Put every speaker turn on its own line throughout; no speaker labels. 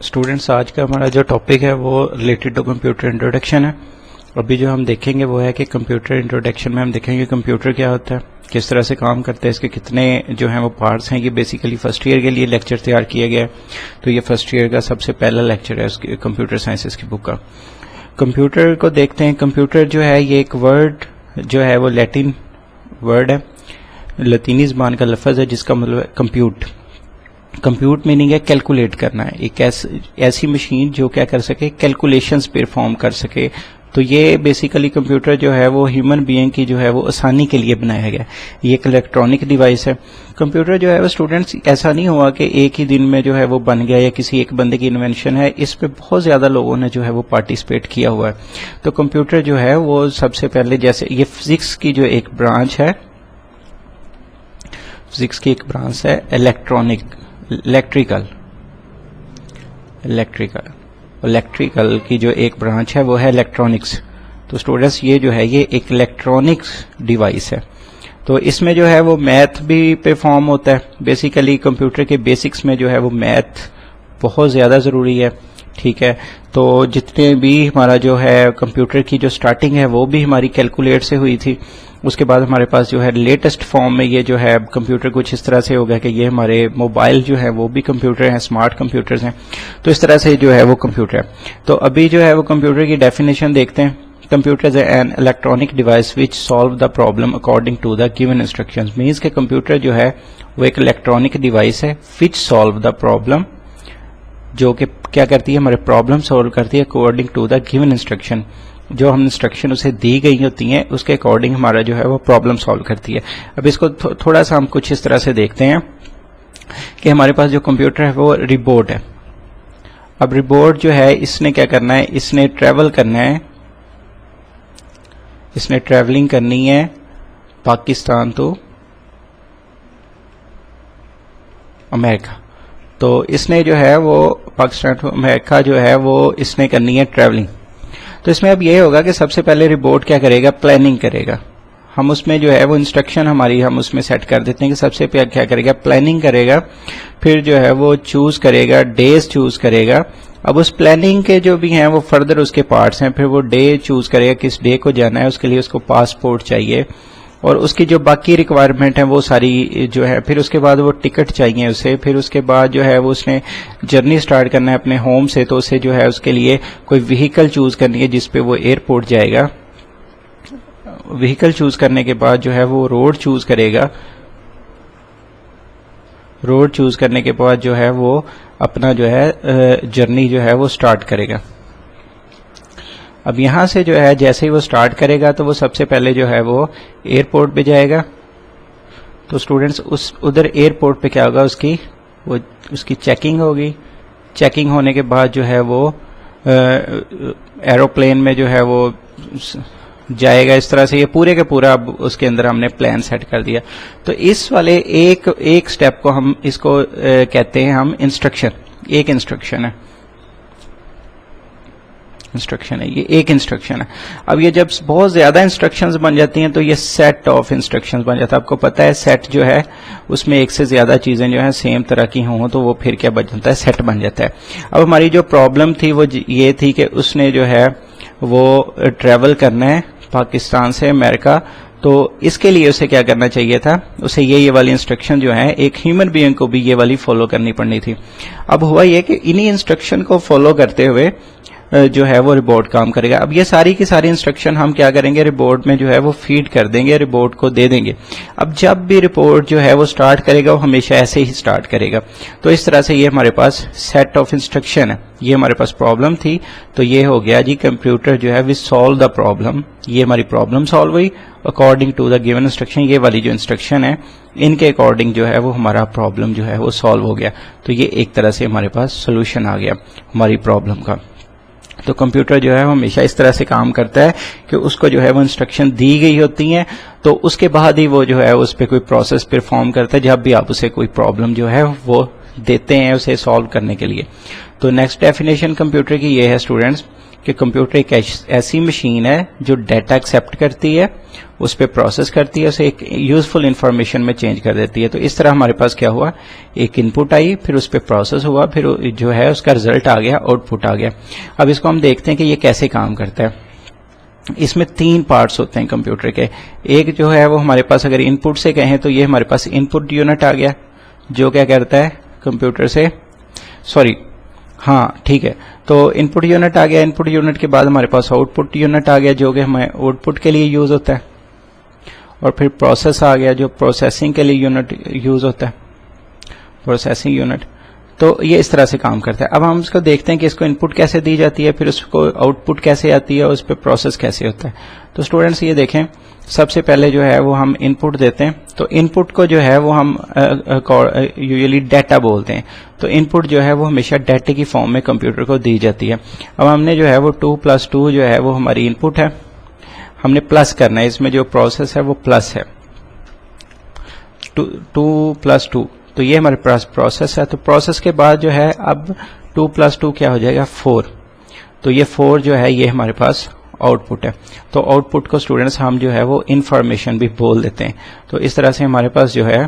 Students آج کا ہمارا جو ٹاپک ہے وہ ریلیٹڈ ٹو کمپیوٹر انٹروڈکشن ہے. ابھی جو ہم دیکھیں گے وہ ہے کہ کمپیوٹر انٹروڈکشن میں ہم دیکھیں گے کمپیوٹر کیا ہوتا ہے, کس طرح سے کام کرتا ہے, اس کے کتنے جو ہیں وہ پارٹس ہیں. یہ بیسیکلی فرسٹ ایئر کے لیے لیکچر تیار کیا گیا ہے, تو یہ فرسٹ ایئر کا سب سے پہلا لیکچر ہے اس کی کمپیوٹر سائنسز کی بک کا. کمپیوٹر کو دیکھتے ہیں. کمپیوٹر جو ہے یہ ایک ورڈ جو ہے وہ لیٹن ورڈ ہے, لطینی زبان کا لفظ ہے جس کا مطلب ہے کمپیوٹ. کمپیوٹ میننگ ہے کیلکولیٹ کرنا ہے, ایک ایسی مشین جو کیا کر سکے, کیلکولیشنز پرفارم کر سکے. تو یہ بیسیکلی کمپیوٹر جو ہے وہ ہیومن بینگ کی جو ہے وہ آسانی کے لیے بنایا گیا. یہ ایک الیکٹرانک ڈیوائس ہے. کمپیوٹر جو ہے وہ اسٹوڈنٹس ایسا نہیں ہوا کہ ایک ہی دن میں جو ہے وہ بن گیا یا کسی ایک بندے کی انوینشن ہے, اس پہ بہت زیادہ لوگوں نے جو ہے وہ پارٹیسپیٹ کیا ہوا ہے. تو کمپیوٹر جو ہے وہ سب سے پہلے, جیسے یہ فزکس کی جو ایک برانچ ہے, فزکس کی ایک برانچ ہے الیکٹریکل کی جو ایک برانچ ہے وہ ہے الیکٹرانکس. تو اسٹوڈنٹس یہ جو ہے یہ ایک الیکٹرانکس ڈیوائس ہے. تو اس میں جو ہے وہ میتھ بھی پرفارم ہوتا ہے. بیسیکلی کمپیوٹر کے بیسکس میں جو ہے وہ میتھ بہت زیادہ ضروری ہے. ٹھیک ہے, تو جتنے بھی ہمارا جو ہے کمپیوٹر کی جو سٹارٹنگ ہے وہ بھی ہماری کیلکولیٹ سے ہوئی تھی. اس کے بعد ہمارے پاس جو ہے لیٹسٹ فارم میں یہ جو ہے کمپیوٹر کچھ اس طرح سے ہو گیا کہ یہ ہمارے موبائل جو ہے وہ بھی کمپیوٹر ہیں, اسمارٹ کمپیوٹرز ہیں. تو اس طرح سے جو ہے وہ کمپیوٹر ہے. تو ابھی جو ہے وہ کمپیوٹر کی ڈیفینیشن دیکھتے ہیں. Computer is an electronic device which solve the problem according to the given instructions. Means کہ کمپیوٹر جو ہے وہ ایک الیکٹرانک ڈیوائس ہے وچ سالو دا پرابلم, جو کہ کیا کرتی ہے, ہمارے پرابلم سالو کرتی ہے according to the given instruction. جو ہم انسٹرکشن اسے دی گئی ہوتی ہیں اس کے اکارڈنگ ہمارا جو ہے وہ پرابلم سالو کرتی ہے. اب اس کو تھوڑا سا ہم کچھ اس طرح سے دیکھتے ہیں کہ ہمارے پاس جو کمپیوٹر ہے وہ ریبورڈ ہے. اب ریبورڈ جو ہے اس نے کیا کرنا ہے, اس نے ٹریول کرنا ہے, اس نے ٹریولنگ کرنی ہے پاکستان تو امریکہ. تو اس نے جو ہے وہ پاکستان ٹو امریکہ جو ہے وہ اس نے کرنی ہے ٹریولنگ. تو اس میں اب یہ ہوگا کہ سب سے پہلے ریبورڈ کیا کرے گا, پلاننگ کرے گا. ہم اس میں جو ہے وہ انسٹرکشن ہماری ہم اس میں سیٹ کر دیتے ہیں کہ سب سے پہلے کیا کرے گا, پلاننگ کرے گا. پھر جو ہے وہ چوز کرے گا, ڈیز چوز کرے گا. اب اس پلاننگ کے جو بھی ہیں وہ فردر اس کے پارٹس ہیں. پھر وہ ڈے چوز کرے گا, کس ڈے کو جانا ہے, اس کے لیے اس کو پاسپورٹ چاہیے اور اس کی جو باقی ریکوائرمنٹ ہیں وہ ساری جو ہے. پھر اس کے بعد وہ ٹکٹ چاہیے اسے. پھر اس کے بعد جو ہے وہ اس نے جرنی سٹارٹ کرنا ہے اپنے ہوم سے, تو اسے جو ہے اس کے لیے کوئی وہیکل چوز کرنی ہے جس پہ وہ ایئرپورٹ جائے گا. وہیکل چوز کرنے کے بعد جو ہے وہ روڈ چوز کرے گا. روڈ چوز کرنے کے بعد جو ہے وہ اپنا جو ہے جرنی جو ہے وہ سٹارٹ کرے گا. اب یہاں سے جو ہے جیسے ہی وہ سٹارٹ کرے گا تو وہ سب سے پہلے جو ہے وہ ایئرپورٹ پہ جائے گا. تو اسٹوڈنٹس ادھر ایئرپورٹ پہ کیا ہوگا, اس کی چیکنگ ہوگی. چیکنگ ہونے کے بعد جو ہے وہ ایروپلین میں جو ہے وہ جائے گا. اس طرح سے یہ پورے کا پورا اب اس کے اندر ہم نے پلان سیٹ کر دیا. تو اس والے ایک سٹیپ کو ہم اس کو کہتے ہیں ہم انسٹرکشن. ایک انسٹرکشن ہے یہ ایک انسٹرکشن ہے. اب یہ جب بہت زیادہ انسٹرکشنز بن جاتی ہیں تو یہ سیٹ آف انسٹرکشنز بن جاتا ہے. آپ کو پتا ہے سیٹ جو ہے اس میں ایک سے زیادہ چیزیں جو ہیں سیم طرح کی ہوں تو وہ پھر کیا بن جاتا ہے, سیٹ بن جاتا ہے. اب ہماری جو پرابلم تھی وہ یہ تھی کہ اس نے جو ہے وہ ٹریول کرنا ہے پاکستان سے امریکہ. تو اس کے لیے اسے کیا کرنا چاہیے تھا, اسے یہ والی انسٹرکشن جو ہے ایک ہیومن بینگ کو بھی یہ والی فالو کرنی پڑنی تھی. اب ہوا یہ کہ انہی انسٹرکشن کو فالو کرتے ہوئے جو ہے وہ ریبورڈ کام کرے گا. اب یہ ساری کی ساری انسٹرکشن ہم کیا کریں گے, ریبورڈ میں جو ہے وہ فیڈ کر دیں گے, ریبورڈ کو دے دیں گے. اب جب بھی ریبورڈ جو ہے وہ سٹارٹ کرے گا وہ ہمیشہ ایسے ہی سٹارٹ کرے گا. تو اس طرح سے یہ ہمارے پاس سیٹ آف انسٹرکشن ہے. یہ ہمارے پاس پرابلم تھی تو یہ ہو گیا جی کمپیوٹر جو ہے وی سالو دا پرابلم. یہ ہماری پرابلم سالو ہوئی according to the given instruction. یہ والی جو انسٹرکشن ہے ان کے اکارڈنگ جو ہے وہ ہمارا پرابلم جو ہے وہ سالو ہو گیا. تو یہ ایک طرح سے ہمارے پاس سولوشن آ گیا ہماری پرابلم کا. تو کمپیوٹر جو ہے وہ ہمیشہ اس طرح سے کام کرتا ہے کہ اس کو جو ہے وہ انسٹرکشن دی گئی ہوتی ہیں تو اس کے بعد ہی وہ جو ہے اس پہ کوئی پروسیس پرفارم کرتا ہے جب بھی آپ اسے کوئی پرابلم جو ہے وہ دیتے ہیں اسے سالو کرنے کے لیے. تو نیکسٹ ڈیفینیشن کمپیوٹر کی یہ ہے اسٹوڈنٹس کہ کمپیوٹر ایک ایسی مشین ہے جو ڈیٹا ایکسیپٹ کرتی ہے, اس پہ پروسیس کرتی ہے, اسے ایک یوزفل انفارمیشن میں چینج کر دیتی ہے. تو اس طرح ہمارے پاس کیا ہوا, ایک ان پٹ آئی, پھر اس پہ پروسیس ہوا, پھر جو ہے اس کا رزلٹ آ گیا, آؤٹ پٹ آ گیا. اب اس کو ہم دیکھتے ہیں کہ یہ کیسے کام کرتا ہے. اس میں 3 پارٹس ہوتے ہیں کمپیوٹر کے. ایک جو ہے وہ ہمارے پاس اگر ان پٹ سے کہیں تو یہ ہمارے پاس ان پٹ یونٹ آ گیا, جو کیا کرتا ہے کمپیوٹر سے, ٹھیک ہے, تو ان پٹ یونٹ آ گیا. ان پٹ یونٹ کے بعد ہمارے پاس آؤٹ پٹ یونٹ آ گیا, جو کہ ہمیں آؤٹ پٹ کے لیے یوز ہوتا ہے, اور پھر پروسیس آ گیا جو پروسیسنگ کے لیے یونٹ یوز ہوتا ہے, پروسیسنگ یونٹ. تو یہ اس طرح سے کام کرتا ہے. اب ہم اس کو دیکھتے ہیں کہ اس کو ان پٹ کیسے دی جاتی ہے, پھر اس کو آؤٹ پٹ کیسے آتی ہے, اور اس پہ پروسیس کیسے ہوتا ہے. تو اسٹوڈینٹس یہ دیکھیں, سب سے پہلے جو ہے وہ ہم ان پٹ دیتے ہیں. تو ان پٹ کو جو ہے وہ ہم یوزلی ڈیٹا بولتے ہیں. تو ان پٹ جو ہے وہ ہمیشہ ڈیٹا کی فارم میں کمپیوٹر کو دی جاتی ہے. اب ہم نے جو ہے وہ 2+2 جو ہے وہ ہماری ان پٹ ہے, ہم نے پلس کرنا ہے, اس میں جو پروسیس ہے وہ پلس ہے, 2+2. تو یہ ہمارے پاس پروسیس ہے. تو پروسیس کے بعد جو ہے اب 2+2 کیا ہو جائے گا, 4. تو یہ 4 جو ہے یہ ہمارے پاس آؤٹ پٹ ہے. تو آؤٹ پٹ کو اسٹوڈینٹس ہم جو ہے وہ انفارمیشن بھی بول دیتے ہیں. تو اس طرح سے ہمارے پاس جو ہے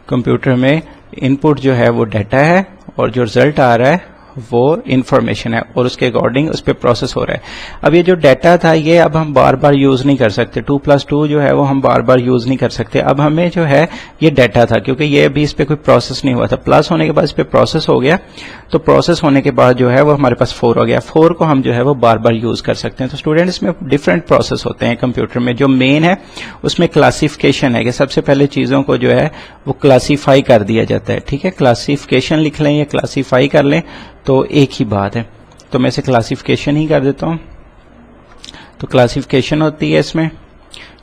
کمپیوٹر میں ان پٹ جو ہے وہ ڈیٹا ہے, اور جو رزلٹ آ رہا ہے وہ انفارمیشن ہے, اور اس کے اکارڈنگ اس پہ پروسیس ہو رہا ہے. اب یہ جو ڈیٹا تھا یہ اب ہم بار بار یوز نہیں کر سکتے, 2+2 جو ہے وہ ہم بار بار یوز نہیں کر سکتے. اب ہمیں جو ہے یہ ڈیٹا تھا, کیونکہ یہ ابھی اس پہ کوئی پروسیس نہیں ہوا تھا, پلس ہونے کے بعد اس پہ پروسیس ہو گیا. تو پروسیس ہونے کے بعد جو ہے وہ ہمارے پاس 4 ہو گیا. 4 کو ہم جو ہے وہ بار بار یوز کر سکتے ہیں. تو اسٹوڈینٹ اس میں ڈفرینٹ پروسیس ہوتے ہیں کمپیوٹر میں. جو مین ہے اس میں کلاسیفیکیشن ہے, کہ سب سے پہلے چیزوں کو جو ہے وہ کلاسیفائی کر دیا جاتا ہے. ٹھیک ہے, کلاسیفیکیشن لکھ لیں یا کلاسیفائی کر لیں تو ایک ہی بات ہے. تو میں اسے کلاسیفیکیشن ہی کر دیتا ہوں. تو کلاسیفیکیشن ہوتی ہے اس میں,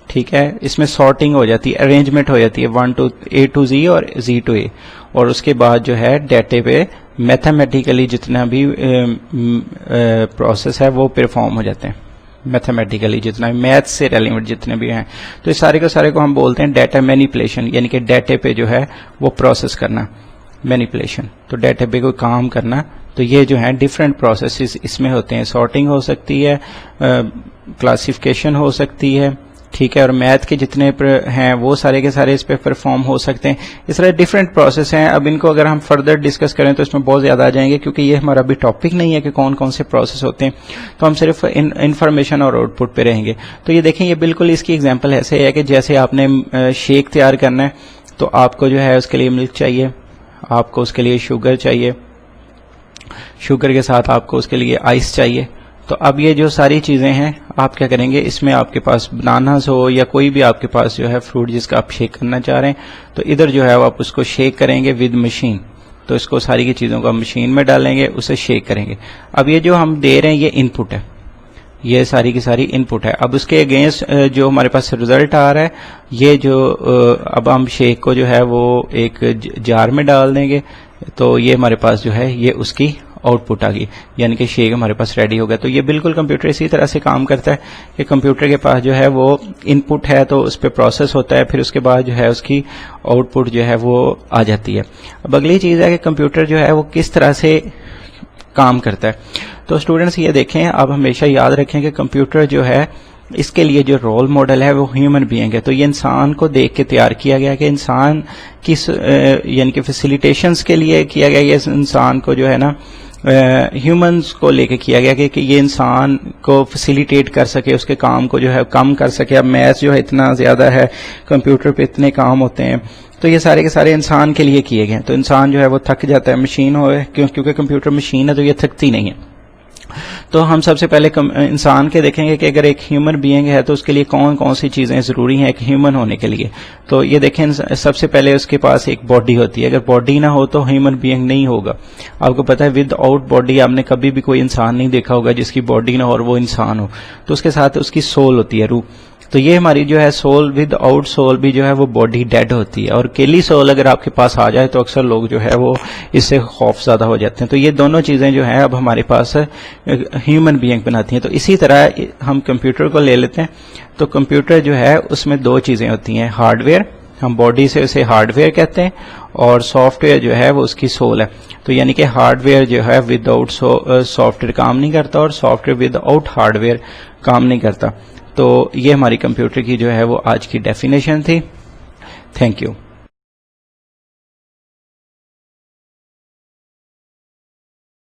ٹھیک ہے, اس میں سارٹنگ ہو جاتی ہے, ارینجمنٹ ہو جاتی ہے, A to Z اور Z to A, اور اس کے بعد جو ہے ڈیٹے پہ میتھمیٹیکلی جتنا بھی پروسیس ہے وہ پرفارم ہو جاتے ہیں. میتھمیٹیکلی جتنا میتھ سے ریلیونٹ جتنے بھی ہیں, تو اس سارے کو ہم بولتے ہیں ڈیٹا مینیپولیشن, یعنی کہ ڈیٹے پہ جو ہے وہ پروسیس کرنا, مینیپولیشن. تو ڈیٹا پہ کوئی کام کرنا. تو یہ جو ہیں ڈفرینٹ پروسیسز اس میں ہوتے ہیں. سارٹنگ ہو سکتی ہے, کلاسیفیکیشن ہو سکتی ہے, ٹھیک ہے, اور میتھ کے جتنے ہیں وہ سارے کے سارے اس پہ پرفارم ہو سکتے ہیں. اس طرح ڈفرینٹ پروسیس ہیں. اب ان کو اگر ہم فردر ڈسکس کریں تو اس میں بہت زیادہ آ جائیں گے, کیونکہ یہ ہمارا ابھی ٹاپک نہیں ہے کہ کون کون سے پروسیس ہوتے ہیں. تو ہم صرف انفارمیشن اور آؤٹ پٹ پہ رہیں گے. تو یہ دیکھیں, یہ بالکل اس کی ایگزامپل ایسے ہے کہ جیسے آپ نے شیک تیار کرنا ہے, تو آپ کو جو ہے اس کے لیے ملک چاہیے, آپ کو اس کے لیے شوگر چاہیے, شوگر کے ساتھ آپ کو اس کے لیے آئس چاہیے. تو اب یہ جو ساری چیزیں ہیں آپ کیا کریں گے, اس میں آپ کے پاس بناناز ہو یا کوئی بھی آپ کے پاس جو ہے فروٹ جس کا آپ شیک کرنا چاہ رہے ہیں, تو ادھر جو ہے آپ اس کو شیک کریں گے ود مشین. تو اس کو ساری کی چیزوں کو مشین میں ڈالیں گے, اسے شیک کریں گے. اب یہ جو ہم دے رہے ہیں یہ ان پٹ ہے, یہ ساری کی ساری ان پٹ ہے. اب اس کے اگینسٹ جو ہمارے پاس رزلٹ آ رہا ہے, یہ جو اب ہم شیک کو جو ہے وہ ایک جار میں ڈال دیں گے. تو یہ ہمارے پاس جو ہے یہ اس کی آؤٹ پٹ آ گئی, یعنی کہ شیک ہمارے پاس ریڈی ہو گیا. تو یہ بالکل کمپیوٹر اسی طرح سے کام کرتا ہے کہ کمپیوٹر کے پاس جو ہے وہ ان پٹ ہے, تو اس پہ پروسیس ہوتا ہے, پھر اس کے بعد جو ہے اس کی آؤٹ پٹ جو ہے وہ آ جاتی ہے. اب اگلی چیز ہے کہ کمپیوٹر جو ہے وہ کس طرح سے کام کرتا ہے. تو اسٹوڈینٹس یہ دیکھیں, آپ ہمیشہ یاد رکھیں کہ کمپیوٹر جو ہے اس کے لیے جو رول ماڈل ہے وہ ہیومن بینگ ہے. تو یہ انسان کو دیکھ کے تیار کیا گیا کہ انسان کس یعنی کہ فیسیلیٹیشنز کے لیے کیا گیا, یہ انسان کو جو ہے نا ہیومنز کو لے کے کیا گیا کہ یہ انسان کو فیسیلیٹیٹ کر سکے, اس کے کام کو جو ہے کم کر سکے. اب میتھ جو ہے اتنا زیادہ ہے, کمپیوٹر پہ اتنے کام ہوتے ہیں, تو یہ سارے کے سارے انسان کے لیے کیے گئے ہیں. تو انسان جو ہے وہ تھک جاتا ہے, مشین ہوئے کیونکہ کمپیوٹر مشین ہے تو یہ تھکتی نہیں ہے. تو ہم سب سے پہلے انسان کے دیکھیں گے کہ اگر ایک ہیومن بینگ ہے تو اس کے لیے کون کون سی چیزیں ضروری ہیں ایک ہیومن ہونے کے لیے. تو یہ دیکھیں, سب سے پہلے اس کے پاس ایک باڈی ہوتی ہے. اگر باڈی نہ ہو تو ہیومن بینگ نہیں ہوگا. آپ کو پتا ہے ود آؤٹ باڈی آپ نے کبھی بھی کوئی انسان نہیں دیکھا ہوگا جس کی باڈی نہ ہو اور وہ انسان ہو. تو اس کے ساتھ اس کی سول ہوتی ہے, روح. تو یہ ہماری جو ہے سول, ود آؤٹ سول بھی جو ہے وہ باڈی ڈیڈ ہوتی ہے. اور اکیلی سول اگر آپ کے پاس آ جائے تو اکثر لوگ جو ہے وہ اس سے خوف زیادہ ہو جاتے ہیں. تو یہ دونوں چیزیں جو ہیں اب ہمارے پاس ہیومن بینگ بناتی ہیں. تو اسی طرح ہم کمپیوٹر کو لے لیتے ہیں. تو کمپیوٹر جو ہے اس میں دو چیزیں ہوتی ہیں, ہارڈ ویئر, ہم باڈی سے اسے ہارڈ ویئر کہتے ہیں, اور سافٹ ویئر جو ہے وہ اس کی سول ہے. تو یعنی کہ ہارڈ ویئر جو ہے ود آؤٹ سافٹ ویئر کام نہیں کرتا اور software without hardware کام نہیں کرتا. تو یہ ہماری کمپیوٹر کی جو ہے وہ آج کی ڈیفینیشن تھی. Thank you.